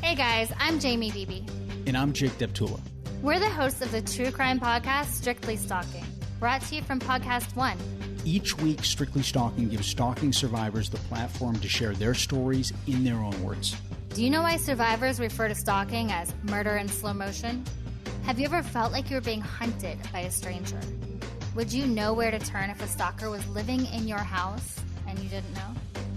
Hey guys, I'm Jamie Beebe. And I'm Jake Deptula. We're the hosts of the true crime podcast, Strictly Stalking, brought to you from Podcast One. Each week, Strictly Stalking gives stalking survivors the platform to share their stories in their own words. Do you know why survivors refer to stalking as murder in slow motion? Have you ever felt like you were being hunted by a stranger? Would you know where to turn if a stalker was living in your house and you didn't know?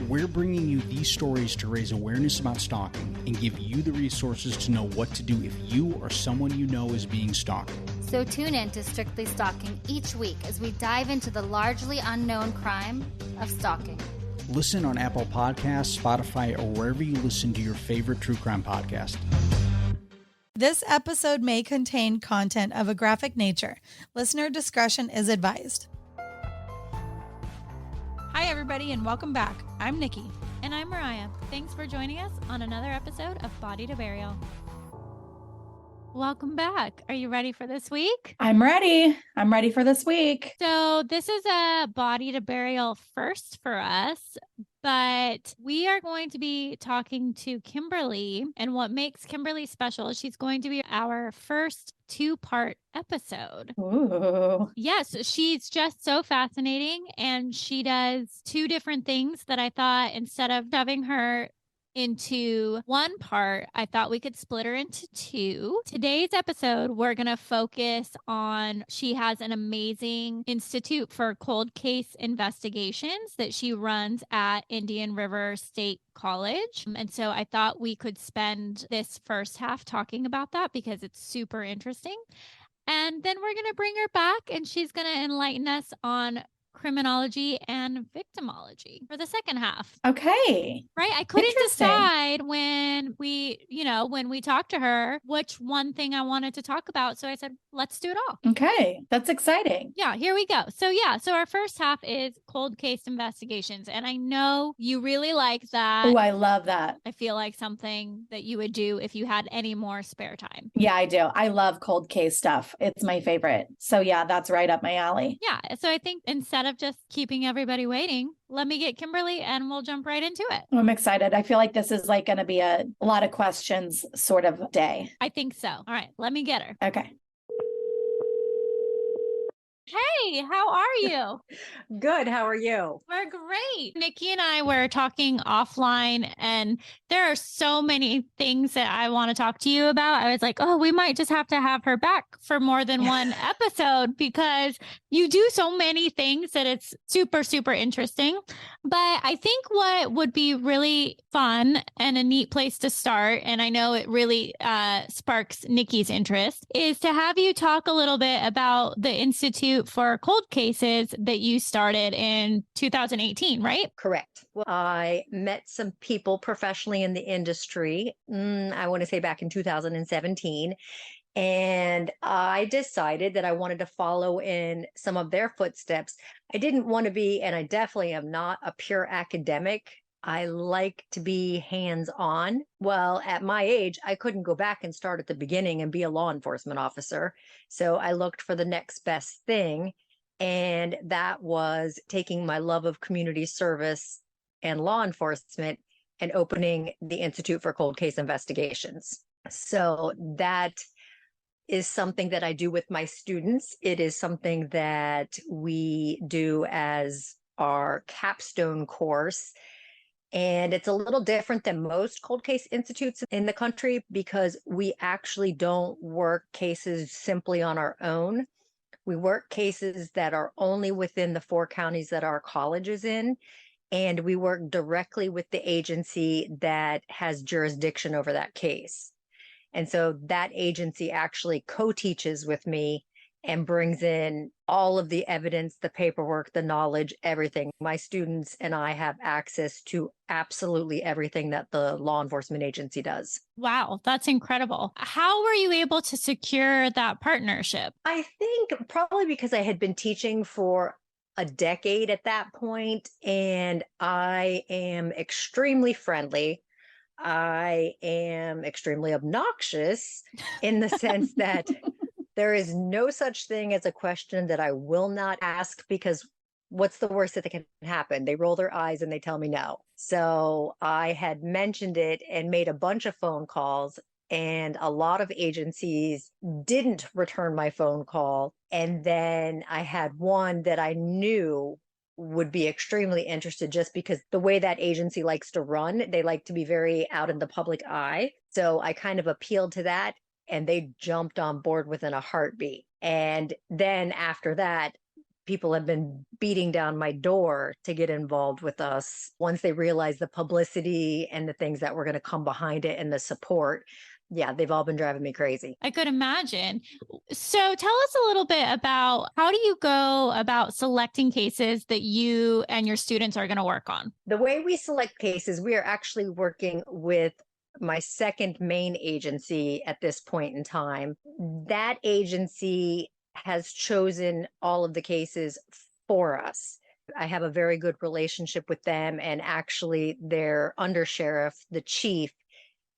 We're bringing you these stories to raise awareness about stalking and give you the resources to know what to do if you or someone you know is being stalked. So tune in to Strictly Stalking each week as we dive into the largely unknown crime of stalking. Listen on Apple Podcasts, Spotify, or wherever you listen to your favorite true crime podcast. This episode may contain content of a graphic nature. Listener discretion is advised. Hi, everybody, and welcome back. I'm Nikki. And I'm Mariah. Thanks for joining us on another episode of Body to Burial. Welcome back. Are you ready for this week? I'm ready. I'm ready for this week. So this is a Body to Burial first for us, but we are going to be talking to Kimberlie, and what makes Kimberlie special is she's going to be our first two-part episode. Ooh. Yes, she's just so fascinating, and she does two different things that I thought, instead of shoving her into one part, I thought we could split her into two. Today's episode, we're going to focus on, she has an amazing institute for cold case investigations that she runs at Indian River State College. And so I thought we could spend this first half talking about that because it's super interesting. And then we're going to bring her back and she's going to enlighten us on criminology and victimology for the second half. Okay. Right? I couldn't decide when we talked to her, which one thing I wanted to talk about. So I said, let's do it all. Okay. That's exciting. Yeah, here we go. So our first half is cold case investigations. And I know you really like that. Oh, I love that. I feel like something that you would do if you had any more spare time. Yeah, I do. I love cold case stuff. It's my favorite. So yeah, that's right up my alley. Yeah. So I think instead of just keeping everybody waiting, let me get Kimberlie and we'll jump right into it. I'm excited. I feel like this is like going to be a lot of questions sort of day. I think so. All right, let me get her. Okay. Hey, how are you? Good. How are you? We're great. Nikki and I were talking offline, and there are so many things that I want to talk to you about. I was like, oh, we might just have to have her back for more than one episode because you do so many things that it's super, super interesting. But I think what would be really fun and a neat place to start, and I know it really sparks Nikki's interest, is to have you talk a little bit about the Institute for Cold Cases that you started in 2018, right? Correct. Well, I met some people professionally in the industry, I want to say back in 2017. And I decided that I wanted to follow in some of their footsteps. I didn't want to be, and I definitely am not a pure academic. I like to be hands-on. Well, at my age, I couldn't go back and start at the beginning and be a law enforcement officer. So I looked for the next best thing. And that was taking my love of community service and law enforcement and opening the Institute for Cold Case Investigations. So that is something that I do with my students. It is something that we do as our capstone course. And it's a little different than most cold case institutes in the country because we actually don't work cases simply on our own. We work cases that are only within the 4 counties that our college is in. And we work directly with the agency that has jurisdiction over that case. And so that agency actually co-teaches with me and brings in all of the evidence, the paperwork, the knowledge, everything. My students and I have access to absolutely everything that the law enforcement agency does. Wow, that's incredible. How were you able to secure that partnership? I think probably because I had been teaching for a decade at that point, and I am extremely friendly. I am extremely obnoxious in the sense that there is no such thing as a question that I will not ask, because what's the worst that can happen? They roll their eyes and they tell me no. So I had mentioned it and made a bunch of phone calls, and a lot of agencies didn't return my phone call. And then I had one that I knew would be extremely interested, just because the way that agency likes to run, they like to be very out in the public eye. So I kind of appealed to that, and they jumped on board within a heartbeat. And then after that, people have been beating down my door to get involved with us once they realize the publicity and the things that were going to come behind it and the support. Yeah, they've all been driving me crazy. I could imagine. So tell us a little bit about, how do you go about selecting cases that you and your students are going to work on? The way we select cases, we are actually working with my second main agency at this point in time. That agency has chosen all of the cases for us. I have a very good relationship with them, and actually their undersheriff, the chief,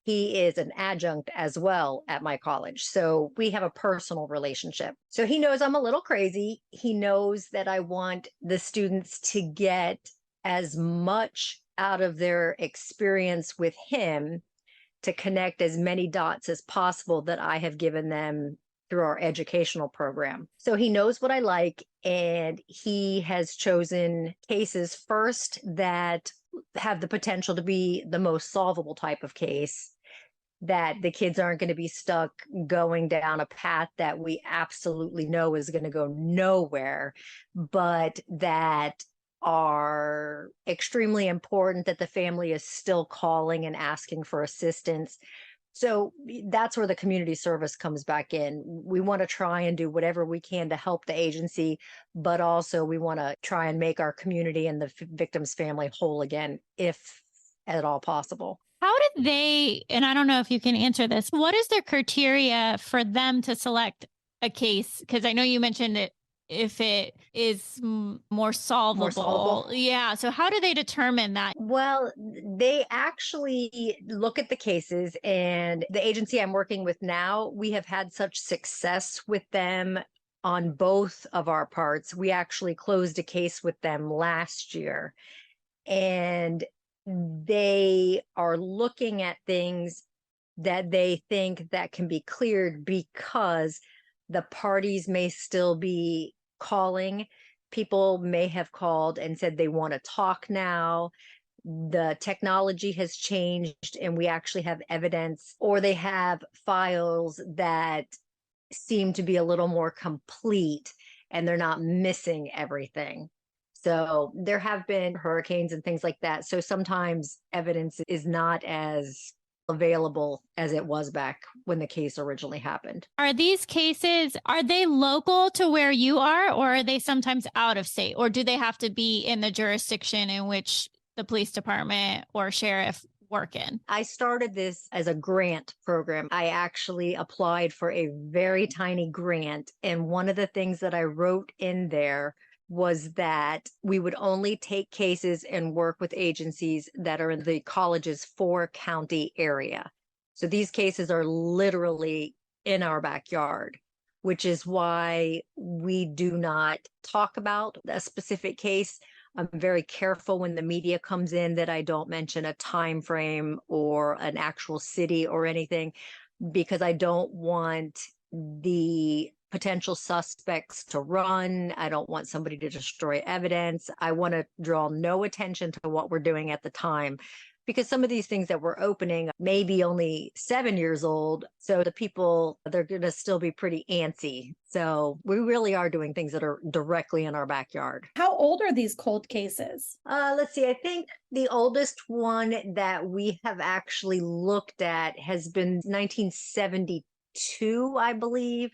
he is an adjunct as well at my college. So we have a personal relationship. So he knows I'm a little crazy. He knows that I want the students to get as much out of their experience with him, to connect as many dots as possible that I have given them through our educational program. So he knows what I like, and he has chosen cases first that have the potential to be the most solvable type of case, that the kids aren't going to be stuck going down a path that we absolutely know is going to go nowhere, but that are extremely important, that the family is still calling and asking for assistance. So that's where the community service comes back in. We want to try and do whatever we can to help the agency, but also we want to try and make our community and the victim's family whole again, if at all possible. How did they, and I don't know if you can answer this, what is their criteria for them to select a case? Because I know you mentioned it, if it is more solvable. Yeah. So how do they determine that? Well, they actually look at the cases, and the agency I'm working with now, we have had such success with them on both of our parts. We actually closed a case with them last year, and they are looking at things that they think that can be cleared, because the parties may still be calling. People may have called and said they want to talk now. The technology has changed, and we actually have evidence, or they have files that seem to be a little more complete, and they're not missing everything. So there have been hurricanes and things like that. So sometimes evidence is not as available as it was back when the case originally happened. Are these cases, are they local to where you are, or are they sometimes out of state, or do they have to be in the jurisdiction in which the police department or sheriff work in? I started this as a grant program. I actually applied for a very tiny grant, and one of the things that I wrote in there was that we would only take cases and work with agencies that are in the college's 4-county area. So these cases are literally in our backyard, which is why we do not talk about a specific case. I'm very careful when the media comes in that I don't mention a time frame or an actual city or anything, because I don't want the potential suspects to run. I don't want somebody to destroy evidence. I want to draw no attention to what we're doing at the time, because some of these things that we're opening may be only 7 years old. So the people, they're going to still be pretty antsy. So we really are doing things that are directly in our backyard. How old are these cold cases? Let's see. I think the oldest one that we have actually looked at has been 1972, I believe.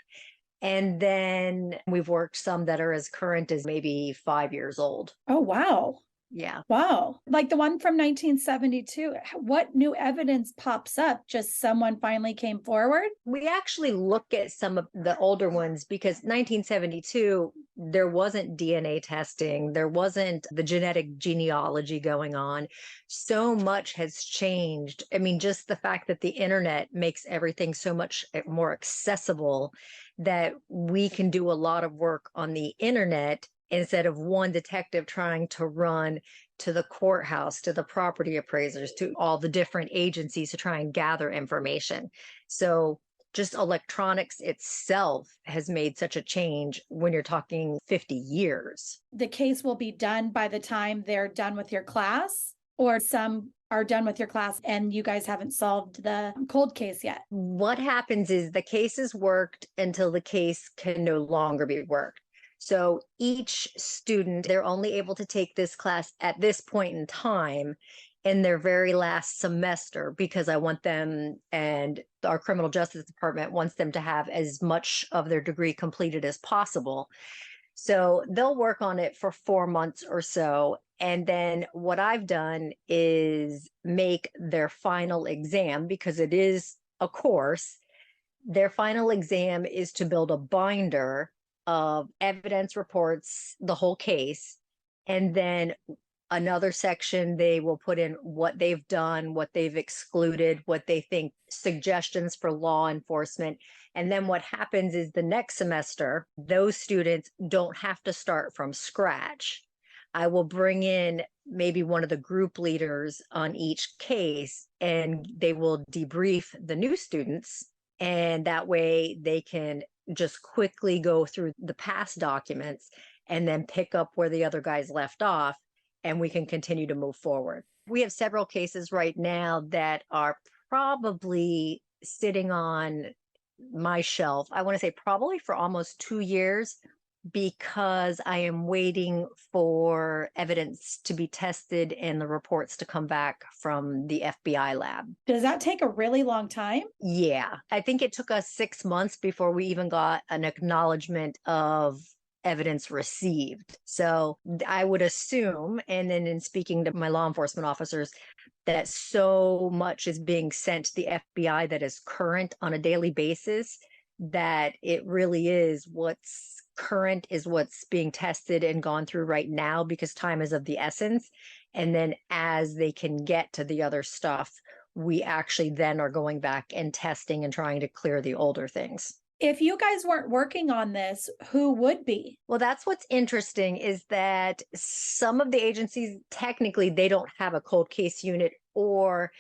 And then we've worked some that are as current as maybe 5 years old. Oh, wow. Yeah. Wow. Like the one from 1972, what new evidence pops up? Just someone finally came forward? We actually look at some of the older ones, because 1972, there wasn't DNA testing. There wasn't the genetic genealogy going on. So much has changed. I mean, just the fact that the internet makes everything so much more accessible, that we can do a lot of work on the internet instead of one detective trying to run to the courthouse, to the property appraisers, to all the different agencies to try and gather information. So just electronics itself has made such a change when you're talking 50 years. The case will be done by the time they're done with your class, or some are done with your class and you guys haven't solved the cold case yet? What happens is the case is worked until the case can no longer be worked. So each student, they're only able to take this class at this point in time in their very last semester, because I want them, and our criminal justice department wants them to have as much of their degree completed as possible. So they'll work on it for 4 months or so. And then what I've done is make their final exam, because it is a course. Their final exam is to build a binder of evidence reports, the whole case. And then another section, they will put in what they've done, what they've excluded, what they think, suggestions for law enforcement. And then what happens is the next semester, those students don't have to start from scratch. I will bring in maybe one of the group leaders on each case, and they will debrief the new students. And that way they can just quickly go through the past documents and then pick up where the other guys left off, and we can continue to move forward. We have several cases right now that are probably sitting on my shelf, I want to say probably for almost 2 years, because I am waiting for evidence to be tested and the reports to come back from the FBI lab. Does that take a really long time? Yeah, I think it took us 6 months before we even got an acknowledgement of evidence received. So I would assume, and then in speaking to my law enforcement officers, that so much is being sent to the FBI that is current on a daily basis, that it really is what's current is what's being tested and gone through right now, because time is of the essence. And then as they can get to the other stuff, we actually then are going back and testing and trying to clear the older things. If you guys weren't working on this, who would be? Well, that's what's interesting, is that some of the agencies, technically, they don't have a cold case unit or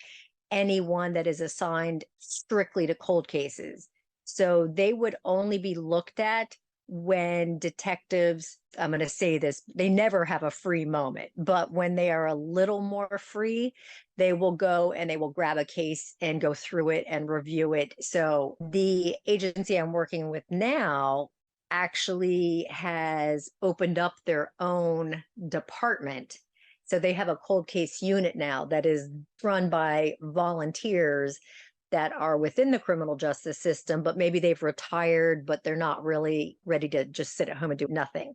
anyone that is assigned strictly to cold cases. So they would only be looked at when detectives, I'm going to say this, they never have a free moment, but when they are a little more free, they will go and they will grab a case and go through it and review it. So the agency I'm working with now actually has opened up their own department. So they have a cold case unit now that is run by volunteers that are within the criminal justice system, but maybe they've retired, but they're not really ready to just sit at home and do nothing.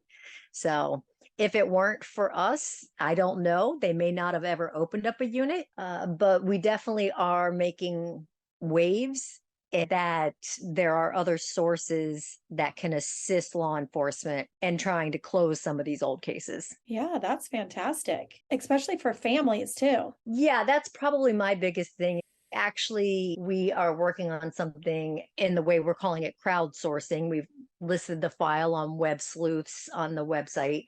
So if it weren't for us, I don't know, they may not have ever opened up a unit, but we definitely are making waves, that there are other sources that can assist law enforcement in trying to close some of these old cases. Yeah, that's fantastic, especially for families too. Yeah, that's probably my biggest thing. Actually, we are working on something in the way we're calling it crowdsourcing. We've listed the file on Web Sleuths on the website,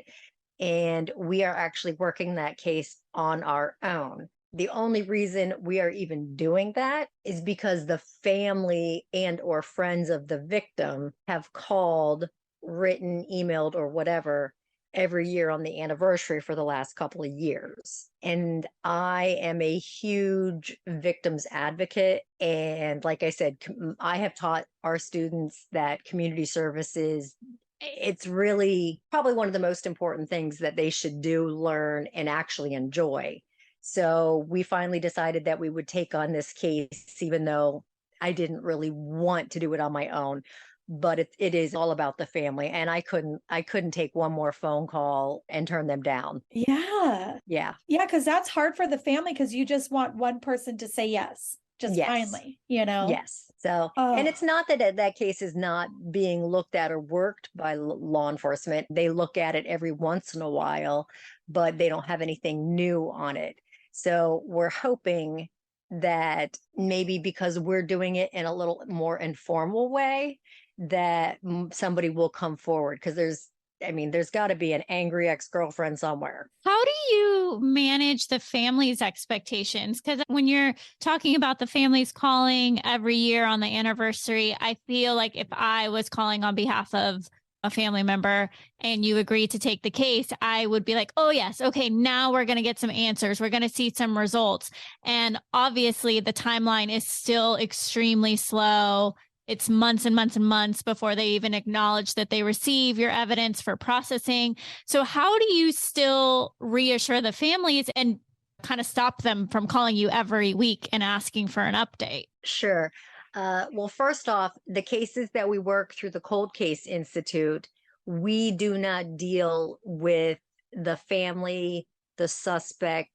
and we are actually working that case on our own. The only reason we are even doing that is because the family and or friends of the victim have called, written, emailed, or whatever every year on the anniversary for the last couple of years. And I am a huge victims advocate. And like I said, I have taught our students that community services, it's really probably one of the most important things that they should do, learn, and actually enjoy. So we finally decided that we would take on this case, even though I didn't really want to do it on my own. But it is all about the family, and I couldn't take one more phone call and turn them down. Yeah. Yeah. Yeah, because that's hard for the family, because you just want one person to say yes, just Yes. finally, you know? Yes. So, and it's not that that case is not being looked at or worked by law enforcement. They look at it every once in a while, but they don't have anything new on it. So we're hoping that maybe because we're doing it in a little more informal way, that somebody will come forward, because there's I mean, there's got to be an angry ex-girlfriend somewhere. How do you manage the family's expectations? Because when you're talking about the families calling every year on the anniversary, I feel like if I was calling on behalf of a family member and you agreed to take the case, I would be like, oh, yes. Okay, now we're going to get some answers. We're going to see some results. And obviously, the timeline is still extremely slow. It's months and months and months before they even acknowledge that they receive your evidence for processing. So how do you still reassure the families and kind of stop them from calling you every week and asking for an update? Sure. Well, first off, the cases that we work through the Cold Case Institute, we do not deal with the family, the suspect,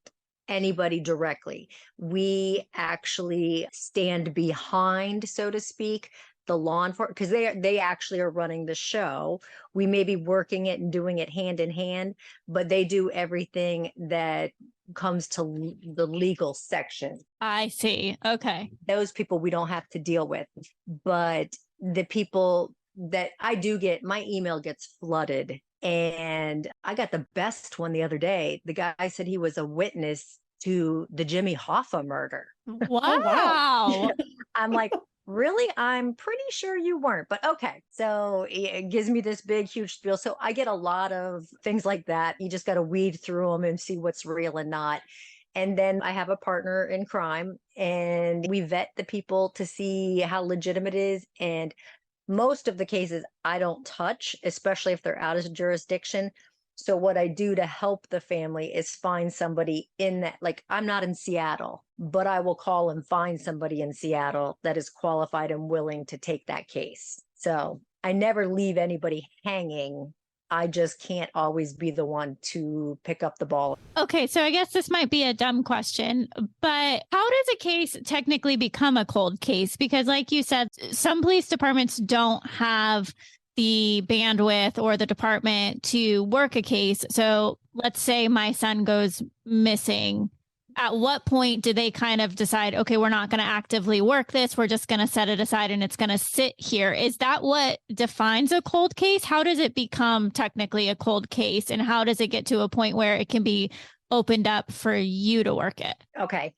anybody directly. We actually stand behind, so to speak, the law enforcement, because they actually are running the show. We may be working it and doing it hand in hand, but they do everything that comes to the legal section. I see. Okay. Those people we don't have to deal with, but the people that I do get, my email gets flooded. And I got the best one the other day. The guy said he was a witness to the Jimmy Hoffa murder. Wow. Oh, wow. I'm like, really? I'm pretty sure you weren't, but okay. So it gives me this big, huge spiel. So I get a lot of things like that. You just got to weed through them and see what's real and not. And then I have a partner in crime and we vet the people to see how legitimate it is. And most of the cases I don't touch, especially if they're out of jurisdiction. So what I do to help the family is find somebody in that, like I'm not in Seattle, but I will call and find somebody in Seattle that is qualified and willing to take that case. So I never leave anybody hanging. I just can't always be the one to pick up the ball. Okay, so I guess this might be a dumb question, but how does a case technically become a cold case? Because like you said, some police departments don't have the bandwidth or the department to work a case. So let's say my son goes missing. At what point do they kind of decide, okay, we're not going to actively work this. We're just going to set it aside and it's going to sit here. Is that what defines a cold case? How does it become technically a cold case? And how does it get to a point where it can be opened up for you to work it? Okay.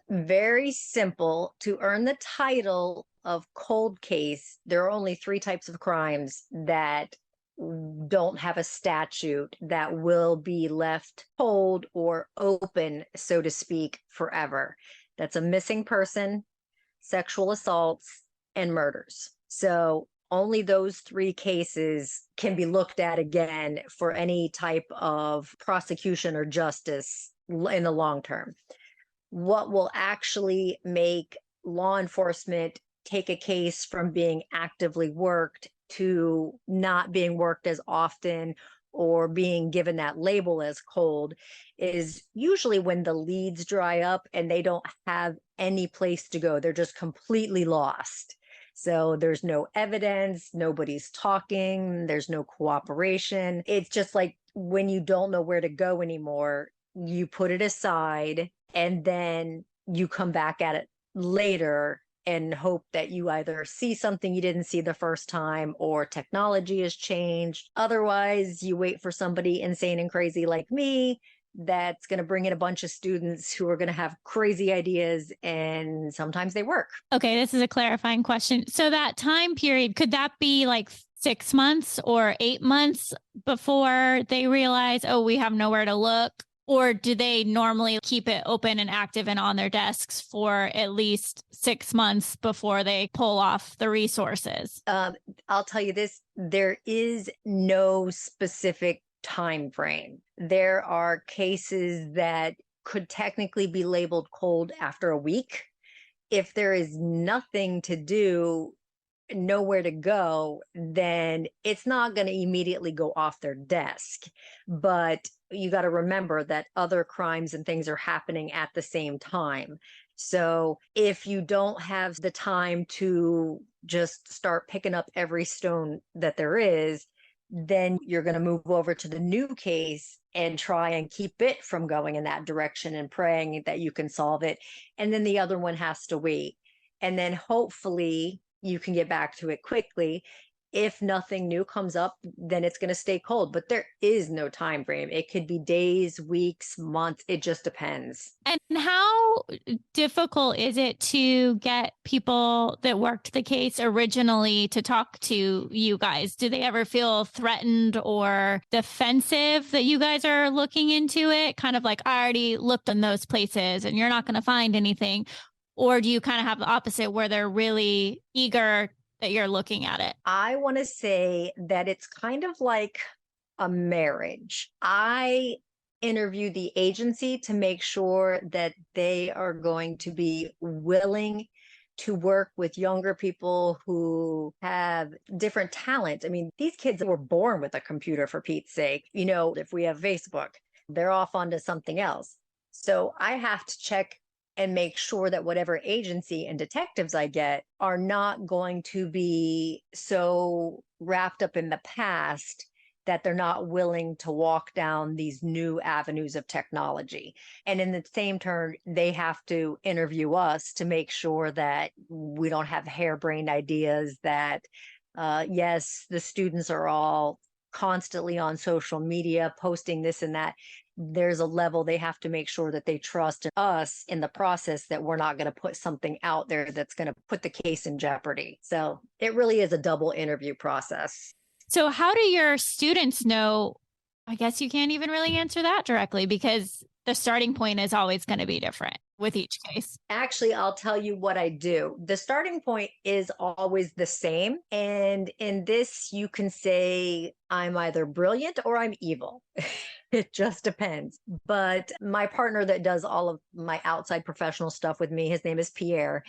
Very simple. To earn the title of cold case, there are only 3 types of crimes that don't have a statute that will be left cold or open, so to speak, forever. That's a missing person, sexual assaults, and murders. So only those 3 cases can be looked at again for any type of prosecution or justice in the long term. What will actually make law enforcement take a case from being actively worked to not being worked as often or being given that label as cold is usually when the leads dry up and they don't have any place to go. They're just completely lost. So there's no evidence, nobody's talking, there's no cooperation. It's just like when you don't know where to go anymore, you put it aside and then you come back at it later and hope that you either see something you didn't see the first time or technology has changed. Otherwise, you wait for somebody insane and crazy like me that's going to bring in a bunch of students who are going to have crazy ideas, and sometimes they work. Okay, this is a clarifying question. So that time period, could that be like 6 months or 8 months before they realize, oh, we have nowhere to look? Or do they normally keep it open and active and on their desks for at least 6 months before they pull off the resources? I'll tell you this, there is no specific time frame. There are cases that could technically be labeled cold after a week. If there is nothing to do, nowhere to go, then it's not going to immediately go off their desk. But you got to remember that other crimes and things are happening at the same time. So if you don't have the time to just start picking up every stone that there is, then you're going to move over to the new case and try and keep it from going in that direction and praying that you can solve it. And then the other one has to wait. And then hopefully you can get back to it quickly. if nothing new comes up, then it's going to stay cold. But there is no time frame. It could be days, weeks, months. It just depends. And how difficult is it to get people that worked the case originally to talk to you guys? Do they ever feel threatened or defensive that you guys are looking into it? Kind of like, I already looked in those places and you're not going to find anything. Or do you kind of have the opposite where they're really eager that you're looking at it? I want to say that it's kind of like a marriage. I interview the agency to make sure that they are going to be willing to work with younger people who have different talent. I mean, these kids were born with a computer, for Pete's sake. You know, if we have Facebook, they're off onto something else. So I have to check and make sure that whatever agency and detectives I get are not going to be so wrapped up in the past that they're not willing to walk down these new avenues of technology. And in the same turn, they have to interview us to make sure that we don't have harebrained ideas, that yes, the students are all constantly on social media posting this and that. There's a level they have to make sure that they trust us in the process, that we're not going to put something out there that's going to put the case in jeopardy. So it really is a double interview process. So how do your students know? I guess you can't even really answer that directly because the starting point is always going to be different with each case. Actually, I'll tell you what I do. The starting point is always the same. And in this, you can say I'm either brilliant or I'm evil. It just depends. But my partner that does all of my outside professional stuff with me, his name is Pierre.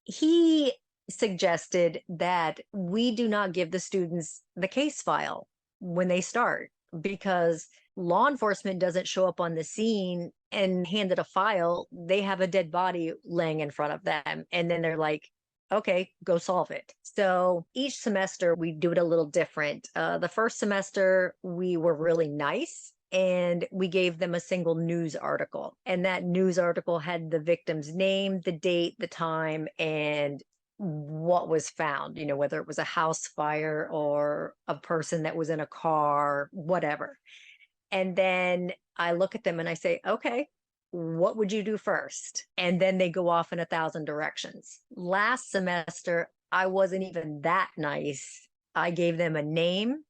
He suggested that we do not give the students the case file when they start, because law enforcement doesn't show up on the scene and hand it a file. They have a dead body laying in front of them. And then they're like, okay, go solve it. So each semester we do it a little different. The first semester we were really nice and we gave them a single news article. And that news article had the victim's name, the date, the time, and what was found, you know, whether it was a house fire or a person that was in a car, whatever. And then I look at them and I say, okay, what would you do first? And then they go off in 1,000 directions. Last semester, I wasn't even that nice. I gave them a name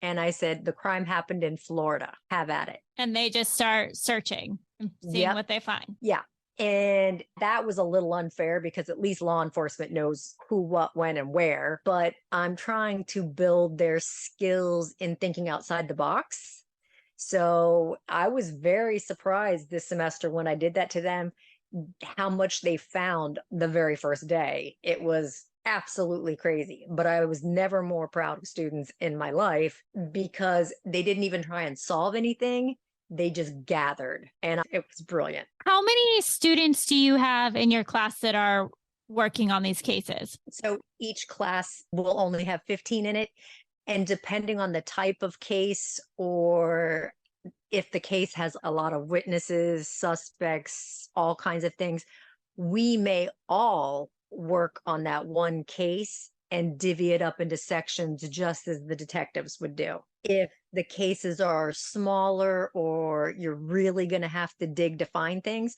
and I said, the crime happened in Florida. Have at it. And they just start searching and seeing what they find. Yeah. And that was a little unfair because at least law enforcement knows who, what, when, and where. But I'm trying to build their skills in thinking outside the box. So I was very surprised this semester when I did that to them, how much they found the very first day. It was absolutely crazy. But I was never more proud of students in my life because they didn't even try and solve anything. They just gathered, and it was brilliant. How many students do you have in your class that are working on these cases? So each class will only have 15 in it. And depending on the type of case, or if the case has a lot of witnesses, suspects, all kinds of things, we may all work on that one case and divvy it up into sections just as the detectives would do. If the cases are smaller or you're really going to have to dig to find things,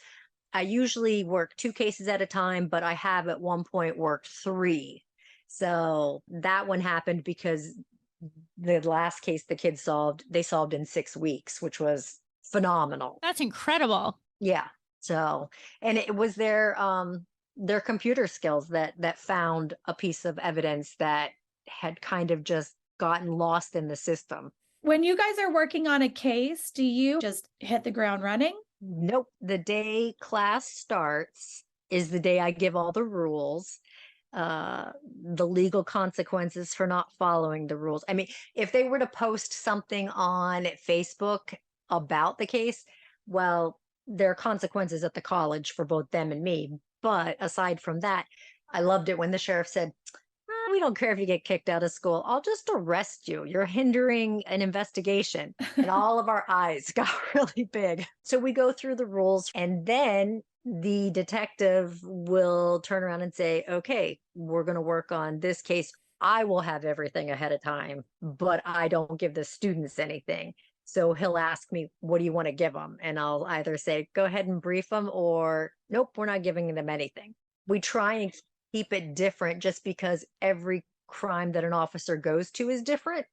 I usually work 2 cases at a time, but I have at one point worked 3. So that one happened because the last case the kids solved, they solved in 6 weeks, which was phenomenal. That's incredible. Yeah. So, and it was their computer skills that found a piece of evidence that had kind of just gotten lost in the system. When you guys are working on a case, do you just hit the ground running? Nope. The day class starts is the day I give all the rules, the legal consequences for not following the rules. I mean, if they were to post something on Facebook about the case, well, there are consequences at the college for both them and me. But aside from that, I loved it when the sheriff said, we don't care if you get kicked out of school. I'll just arrest you. You're hindering an investigation. And all of our eyes got really big. So we go through the rules, and then the detective will turn around and say, okay, we're going to work on this case. I will have everything ahead of time, but I don't give the students anything. So he'll ask me, what do you want to give them? And I'll either say, go ahead and brief them, or nope, we're not giving them anything. We try and keep it different just because every crime that an officer goes to is different.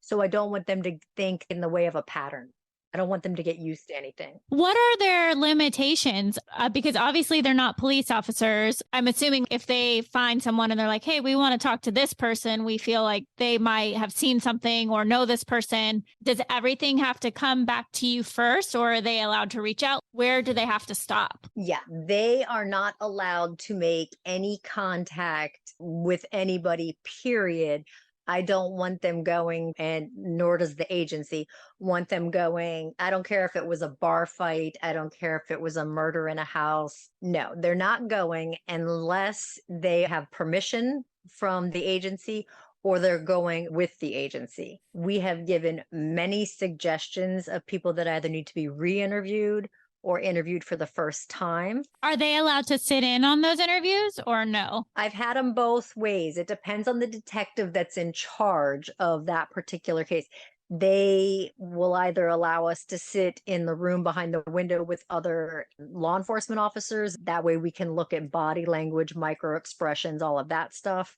So I don't want them to think in the way of a pattern. I don't want them to get used to anything. What are their limitations? Because obviously they're not police officers. I'm assuming if they find someone and they're like, hey, we want to talk to this person, we feel like they might have seen something or know this person. Does everything have to come back to you first, or are they allowed to reach out? Where do they have to stop? Yeah, they are not allowed to make any contact with anybody, period. I don't want them going, and nor does the agency want them going. I don't care if it was a bar fight. I don't care if it was a murder in a house. No, they're not going unless they have permission from the agency or they're going with the agency. We have given many suggestions of people that either need to be re-interviewed or interviewed for the first time. Are they allowed to sit in on those interviews or no? I've had them both ways. It depends on the detective that's in charge of that particular case. They will either allow us to sit in the room behind the window with other law enforcement officers. That way we can look at body language, micro expressions, all of that stuff.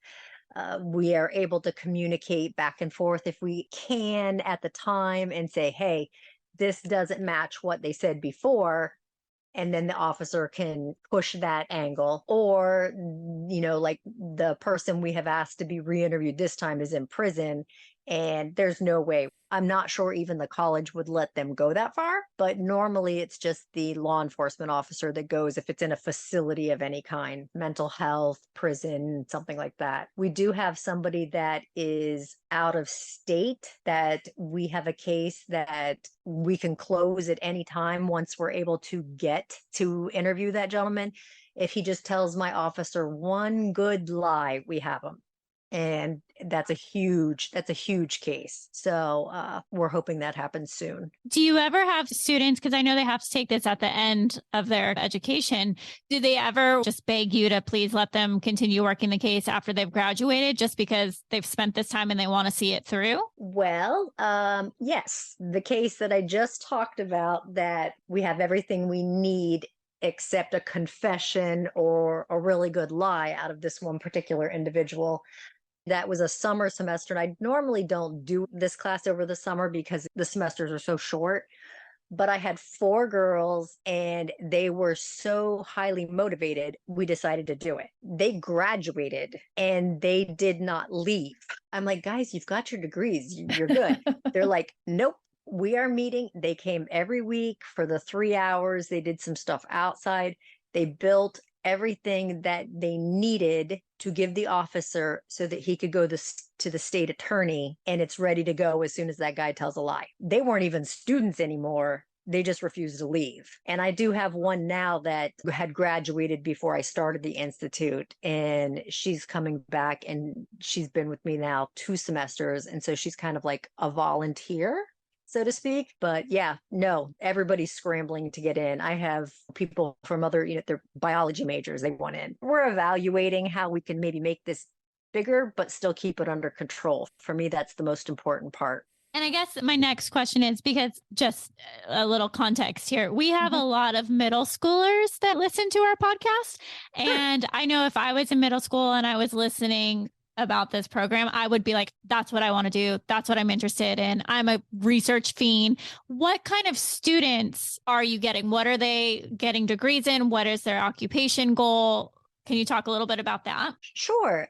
We are able to communicate back and forth if we can at the time and say, hey, this doesn't match what they said before. And then the officer can push that angle. Or, like the person we have asked to be re-interviewed this time is in prison, and there's no way. I'm not sure even the college would let them go that far, but normally it's just the law enforcement officer that goes if it's in a facility of any kind, mental health, prison, something like that. We do have somebody that is out of state that we have a case that we can close at any time once we're able to get to interview that gentleman. If he just tells my officer one good lie, we have him. And that's a huge case. So we're hoping that happens soon. Do you ever have students, because I know they have to take this at the end of their education, do they ever just beg you to please let them continue working the case after they've graduated just because they've spent this time and they want to see it through? Well, yes. The case that I just talked about, that we have everything we need except a confession or a really good lie out of this one particular individual. That was a summer semester, and I normally don't do this class over the summer because the semesters are so short. But I had 4 girls and they were so highly motivated, we decided to do it. They graduated and they did not leave. I'm like, guys, you've got your degrees. You're good. They're like, nope. We are meeting. They came every week for the 3 hours. They did some stuff outside. They built everything that they needed to give the officer so that he could go to the state attorney, and it's ready to go as soon as that guy tells a lie. They weren't even students anymore. They just refused to leave. And I do have one now that had graduated before I started the institute, and she's coming back, and she's been with me now 2 semesters. And so she's kind of like a volunteer, so to speak. But yeah, no, everybody's scrambling to get in. I have people from other, they're biology majors, they want in. We're evaluating how we can maybe make this bigger, but still keep it under control. For me, that's the most important part. And I guess my next question is, because just a little context here, we have a lot of middle schoolers that listen to our podcast. And I know if I was in middle school and I was listening about this program, I would be like, that's what I want to do. That's what I'm interested in. I'm a research fiend. What kind of students are you getting? What are they getting degrees in? What is their occupation goal? Can you talk a little bit about that? Sure.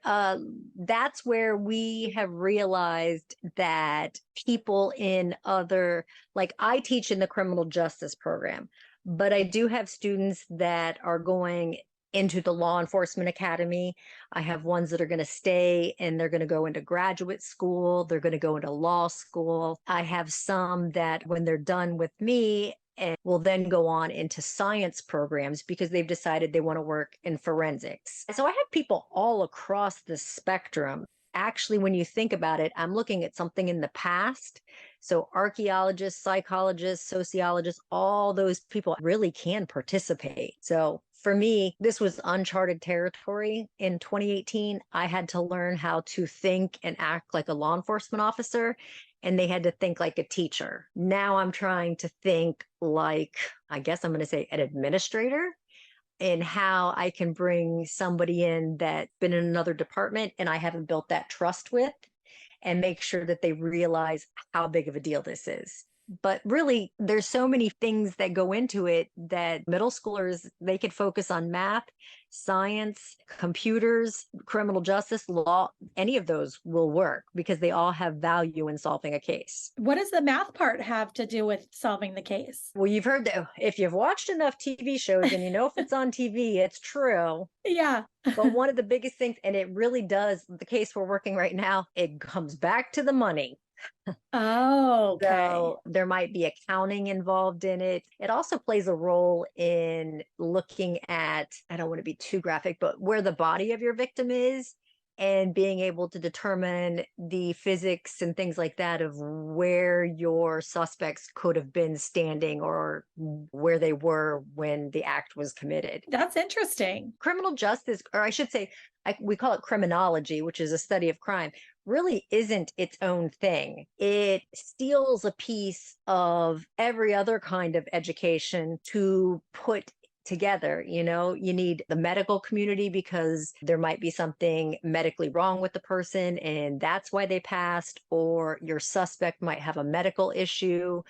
That's where we have realized that people in other, like I teach in the criminal justice program, but I do have students that are going into the law enforcement academy. I have ones that are going to stay and they're going to go into graduate school. They're going to go into law school. I have some that when they're done with me and will then go on into science programs because they've decided they want to work in forensics. So I have people all across the spectrum. Actually, when you think about it, I'm looking at something in the past. So archaeologists, psychologists, sociologists, all those people really can participate. So for me, this was uncharted territory. In 2018, I had to learn how to think and act like a law enforcement officer, and they had to think like a teacher. Now I'm trying to think like, I guess I'm going to say, an administrator, and how I can bring somebody in that's been in another department and I haven't built that trust with, and make sure that they realize how big of a deal this is. But really, there's so many things that go into it that middle schoolers, they could focus on math, science, computers, criminal justice, law. Any of those will work because they all have value in solving a case. What does the math part have to do with solving the case? Well, you've heard that if you've watched enough TV shows and you know if it's on TV, it's true. Yeah. But one of the biggest things, and it really does, the case we're working right now, it comes back to the money. Oh, okay. So there might be accounting involved in it. It also plays a role in looking at, I don't want to be too graphic, but where the body of your victim is, and being able to determine the physics and things like that of where your suspects could have been standing or where they were when the act was committed. That's interesting. Criminal justice, or I should say, we call it criminology, which is a study of crime, really isn't its own thing. It steals a piece of every other kind of education to put together. You know, you need the medical community because there might be something medically wrong with the person and that's why they passed, or your suspect might have a medical issue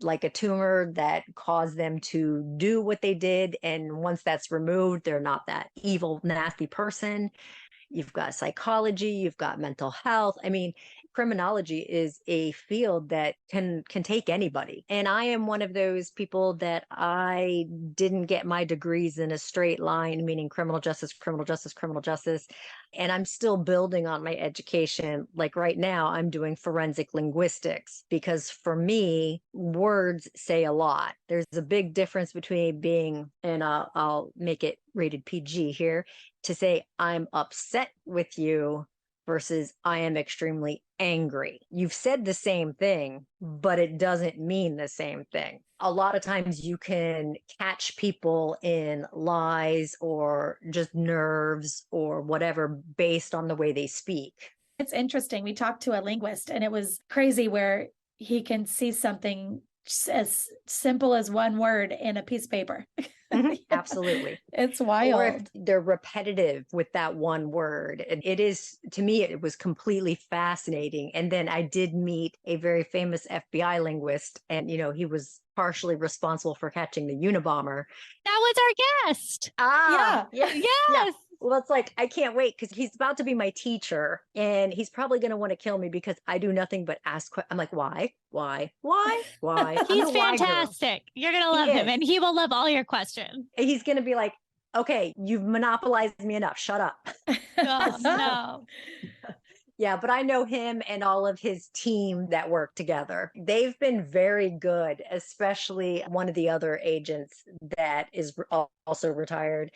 like a tumor that caused them to do what they did, and once that's removed, they're not that evil, nasty person. You've got psychology, you've got mental health. I mean, criminology is a field that can take anybody. And I am one of those people that I didn't get my degrees in a straight line, meaning criminal justice, criminal justice, criminal justice. And I'm still building on my education. Like right now, I'm doing forensic linguistics because for me, words say a lot. There's a big difference between being, and I'll make it rated PG here, to say I'm upset with you versus I am extremely angry. You've said the same thing, but it doesn't mean the same thing. A lot of times you can catch people in lies or just nerves or whatever based on the way they speak. It's interesting. We talked to a linguist and it was crazy where he can see something as simple as one word in a piece of paper. Absolutely. It's wild. Or if they're repetitive with that one word. It is, to me, it was completely fascinating. And then I did meet a very famous FBI linguist, and, you know, he was partially responsible for catching the Unabomber. That was our guest. Yeah. Yes. Yeah. Well, it's like, I can't wait because he's about to be my teacher and he's probably going to want to kill me because I do nothing but ask. I'm like, why? He's fantastic. You're going to love him and he will love all your questions. He's going to be like, okay, you've monopolized me enough. Shut up. Oh, no. Yeah, but I know him and all of his team that work together. They've been very good, especially one of the other agents that is also retired.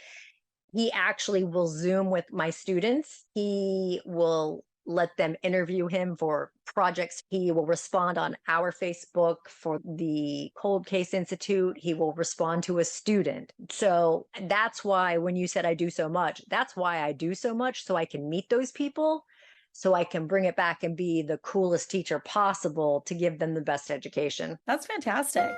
He actually will Zoom with my students. He will let them interview him for projects. He will respond on our Facebook for the Cold Case Institute. He will respond to a student. So that's why when you said I do so much, that's why I do so much, so I can meet those people, so I can bring it back and be the coolest teacher possible to give them the best education. That's fantastic.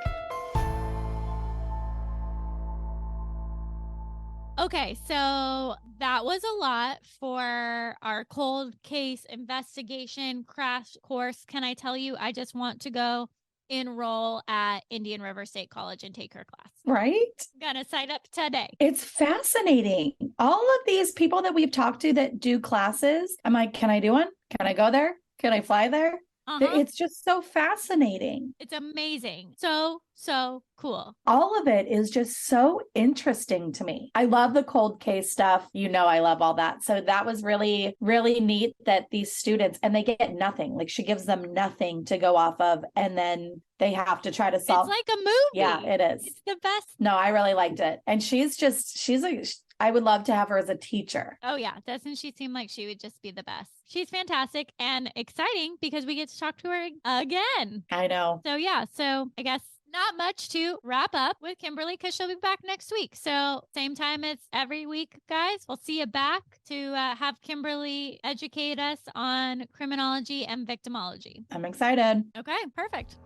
Okay, so that was a lot for our cold case investigation crash course. Can I tell you, I just want to go enroll at Indian River State College and take her class. Right? I'm gonna sign up today. It's fascinating. All of these people that we've talked to that do classes, I'm like, can I do one? Can I go there? Can I fly there? It's just so fascinating. It's amazing. So cool. All of it is just so interesting to me. I love the cold case stuff. You know, I love all that. So that was really, really neat that these students, and they get nothing. Like she gives them nothing to go off of. And then they have to try to solve. It's like a movie. Yeah, it is. It's the best. No, I really liked it. And I would love to have her as a teacher. Oh yeah. Doesn't she seem like she would just be the best? She's fantastic and exciting because we get to talk to her again. I know. So yeah. So I guess not much to wrap up with Kimberlie because she'll be back next week. So same time as every week, guys. We'll see you back to have Kimberlie educate us on criminology and victimology. I'm excited. Okay, perfect.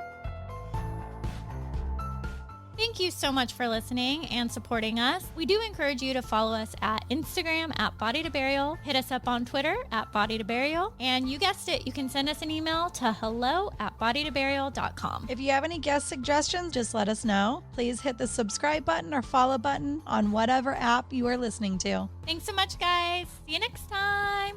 Thank you so much for listening and supporting us. We do encourage you to follow us at Instagram at Body to Burial. Hit us up on Twitter at Body to Burial. And you guessed it, you can send us an email to hello@bodytoburial.com. If you have any guest suggestions, just let us know. Please hit the subscribe button or follow button on whatever app you are listening to. Thanks so much, guys. See you next time.